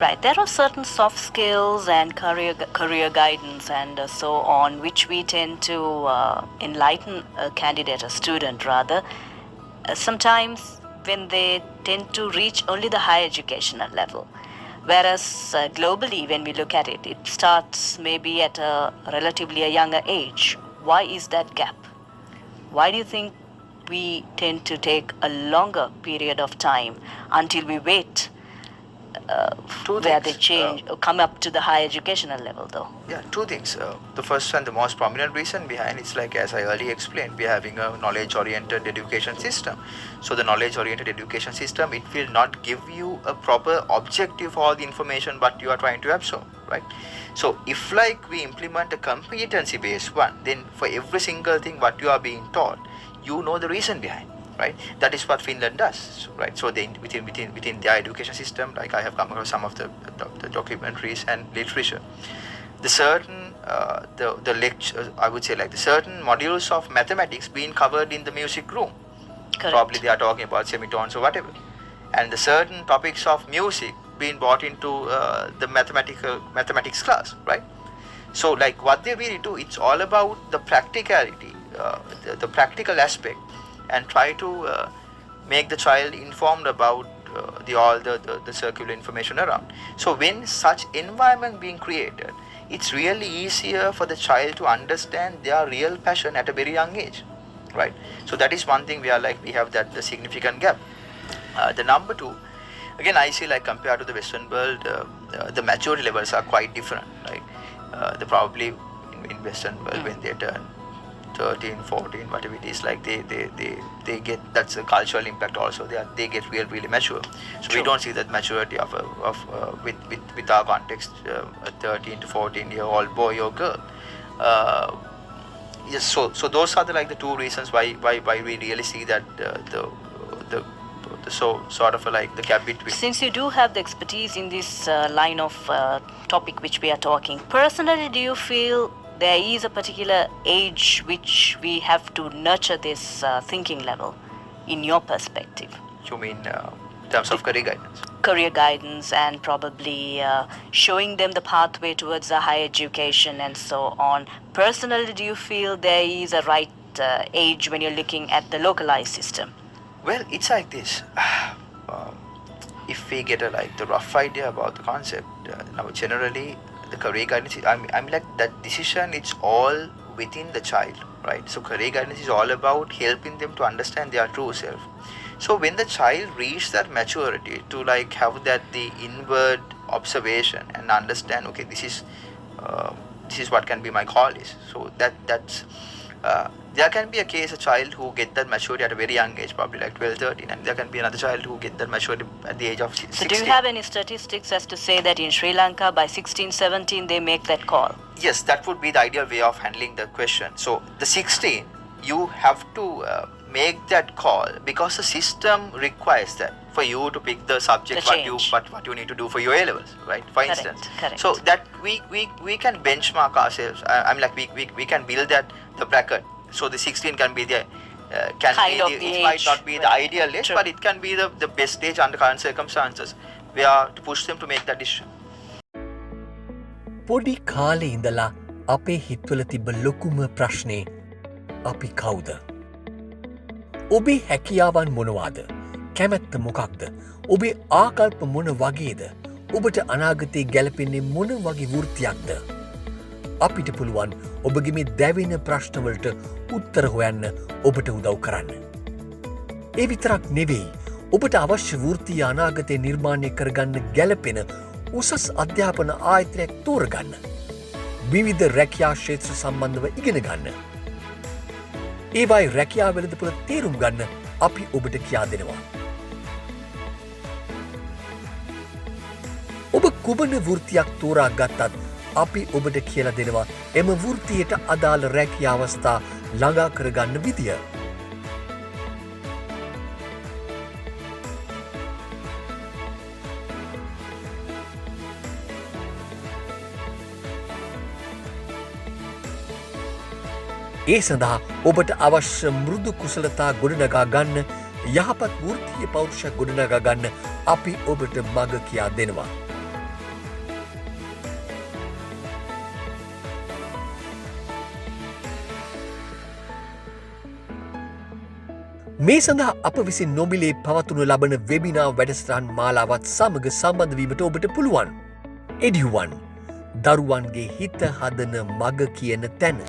Right, there are certain soft skills and career guidance and so on, which we tend to enlighten a candidate, a student rather, sometimes when they tend to reach only the higher educational level. Whereas globally, when we look at it, it starts maybe at a relatively a younger age. Why is that gap? Why do you think we tend to take a longer period of time until we wait where they change, come up to the higher educational level though? Yeah, two things. The first and the most prominent reason behind it's like, as I earlier explained, we are having a knowledge-oriented education system. So the knowledge-oriented education system, it will not give you a proper objective for all the information what you are trying to absorb, right? So if like we implement a competency-based one, then for every single thing what you are being taught, you know the reason behind. Right, that is what Finland does. Right, so they within their education system, like I have come across some of the documentaries and literature, the certain the lecture, I would say like the certain modules of mathematics being covered in the music room. Correct. Probably they are talking about semitones or whatever, and the certain topics of music being brought into the mathematics class. Right, so like what they really do, it's all about the practicality, the practical aspect, and try to make the child informed about all the circular information around. So when such environment being created, it's really easier for the child to understand their real passion at a very young age, right? So that is one thing we have the significant gap. The number two, again I see like compared to the Western world, the maturity levels are quite different, right? The probably in Western world when they turn 13, 14, whatever it is, like they get, that's a cultural impact also. They get really mature. So True. We don't see that maturity of with our context, a 13 to 14-year-old boy or girl. Yes, so those are the two reasons why we really see that the sort of the gap between. Since you do have the expertise in this line of topic which we are talking, personally, do you feel there is a particular age which we have to nurture this thinking level, in your perspective? You mean in terms of career guidance? Career guidance and probably showing them the pathway towards a higher education and so on. Personally, do you feel there is a right age when you're looking at the localized system? Well, it's like this. If we get the rough idea about the concept, now generally the career guidance, I mean like that decision, it's all within the child, right? So career guidance is all about helping them to understand their true self. So when the child reaches that maturity to have the inward observation and understand, okay, this is what can be my call is. So that's there can be a case, a child who get that maturity at a very young age, probably 12, 13, and there can be another child who get that maturity at the age of 16. So do you have any statistics as to say that in Sri Lanka by 16, 17 they make that call? Yes, that would be the ideal way of handling the question. So the 16, you have to make that call because the system requires that for you to pick the subject what you need to do for your A levels, right? For instance. Correct. So that we can benchmark ourselves. We can build that the bracket. So the 16 can be the it might not be the ideal age, but it can be the best age under current circumstances. We are to push them to make that decision. පොඩි කාලේ ඉඳලා අපේ හිත්වල තිබ ලොකුම ප්‍රශ්නේ අපි කවුද? ඔබේ හැකියාවන් මොනවාද? කැමැත්ත මොකක්ද? ඔබේ ආකල්ප මොන වගේද? ඔබට අනාගතේ ගැලපෙන්නේ මොන වගේ වෘත්තියක්ද? අපිට පුළුවන් ඔබගේ මේ දැවෙන ප්‍රශ්නවලට උත්තර හොයන්න ඔබට උදව් කරන්න. ඒ විතරක් නෙවෙයි, ඔබට අවශ්‍ය වෘත්තීය අනාගතය නිර්මාණය කරගන්න ගැලපෙන උසස් අධ්‍යාපන ආයතනයක් තෝරගන්න. විවිධ රැකියා ක්ෂේත්‍ර සම්බන්ධව ඉගෙන ගන්න. ඒවායි රැකියා වෙළඳපොළ තේරුම් ගන්න අපි ඔබට කියා දෙනවා. ඔබ කුමන වෘත්තියක් තෝරා ගත්තත් අපි ඔබට කියලා දෙනවා එම වෘත්තියට අදාළ රැකියා අවස්ථා ළඟා කරගන්න විදිය. ඒ සඳහා ඔබට අවශ්‍ය මෘදු කුසලතා ගොඩනගා ගන්න, යහපත් වෘත්තීය පෞරුෂයක් ගොඩනගා ගන්න අපි ඔබට මඟ කියා දෙනවා. මේ සඳහා අප විසින් නොමිලේ පවත්වනු ලබන වෙබිනා වැඩසටහන් මාලාවත් සමග සම්බන්ධවීමට ඔබට පුළුවන්. එඩියුවන් දරුවන්ගේ හිත හදන මග කියන තැන.